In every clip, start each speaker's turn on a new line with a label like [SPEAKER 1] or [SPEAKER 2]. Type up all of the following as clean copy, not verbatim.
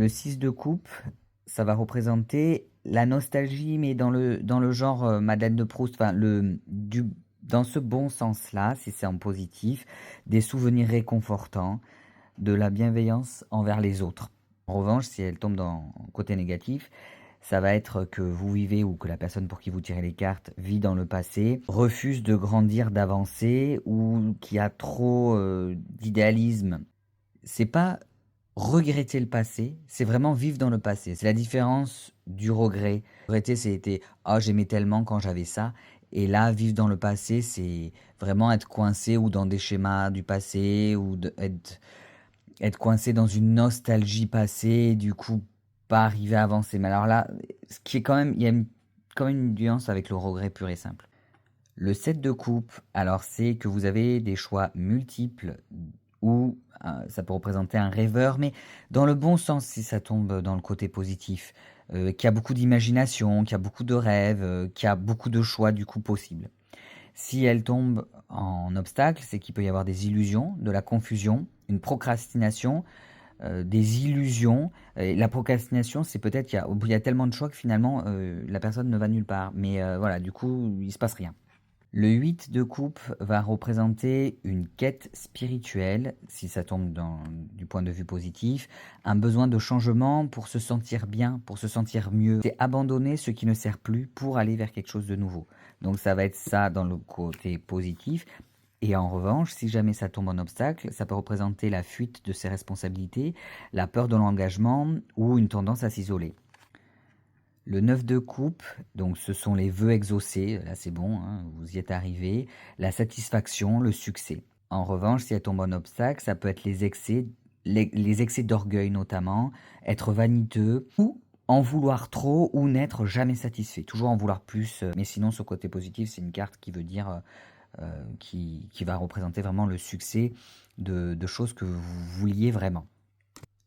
[SPEAKER 1] Le 6 de coupe, ça va représenter la nostalgie, mais dans le genre Madeleine de Proust, enfin, dans ce bon sens-là, si c'est en positif, des souvenirs réconfortants, de la bienveillance envers les autres. En revanche, si elle tombe dans le côté négatif, ça va être que vous vivez ou que la personne pour qui vous tirez les cartes vit dans le passé, refuse de grandir, d'avancer ou qui a trop d'idéalisme. C'est pas regretter le passé, c'est vraiment vivre dans le passé. C'est la différence du regret. Regretter, c'était ah, j'aimais tellement quand j'avais ça. Et là, vivre dans le passé, c'est vraiment être coincé ou dans des schémas du passé ou être coincé dans une nostalgie passée, du coup, pas arriver à avancer. Mais alors là, ce qui est quand même, il y a quand même une nuance avec le regret pur et simple. Le 7 de coupe, alors c'est que vous avez des choix multiples ou ça peut représenter un rêveur, mais dans le bon sens si ça tombe dans le côté positif, qui a beaucoup d'imagination, qui a beaucoup de rêves, qui a beaucoup de choix du coup possibles. Si elle tombe en obstacle, c'est qu'il peut y avoir des illusions, de la confusion, une procrastination, des illusions. La procrastination, c'est peut-être qu'il y a tellement de choix que finalement la personne ne va nulle part. Mais voilà, du coup, il se passe rien. Le 8 de coupe va représenter une quête spirituelle, si ça tombe du point de vue positif, un besoin de changement pour se sentir bien, pour se sentir mieux. C'est abandonner ce qui ne sert plus pour aller vers quelque chose de nouveau. Donc ça va être ça dans le côté positif. Et en revanche, si jamais ça tombe en obstacle, ça peut représenter la fuite de ses responsabilités, la peur de l'engagement ou une tendance à s'isoler. Le 9 de coupe, donc ce sont les vœux exaucés, là c'est bon, hein, vous y êtes arrivé, la satisfaction, le succès. En revanche, si elle tombe en obstacle, ça peut être les excès, les excès d'orgueil notamment, être vaniteux ou en vouloir trop ou n'être jamais satisfait, toujours en vouloir plus. Mais sinon, ce côté positif, c'est une carte qui veut dire, qui va représenter vraiment le succès de choses que vous vouliez vraiment.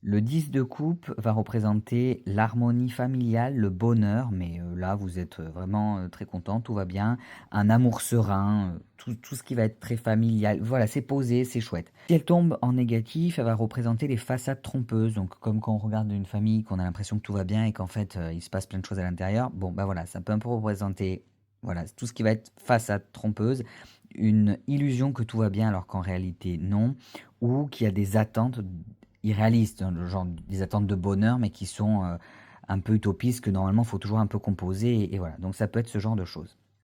[SPEAKER 1] Le 10 de coupe va représenter l'harmonie familiale, le bonheur, mais là vous êtes vraiment très content, tout va bien, un amour serein, tout ce qui va être très familial, voilà, c'est posé, c'est chouette. Si elle tombe en négatif, elle va représenter les façades trompeuses, donc comme quand on regarde une famille, qu'on a l'impression que tout va bien et qu'en fait il se passe plein de choses à l'intérieur, bon bah voilà, ça peut un peu représenter voilà, tout ce qui va être façade trompeuse, une illusion que tout va bien alors qu'en réalité non, ou qu'il y a des attentes irréalistes, hein, le genre des attentes de bonheur, mais qui sont un peu utopistes, que normalement il faut toujours un peu composer, et voilà. Donc ça peut être ce genre de choses.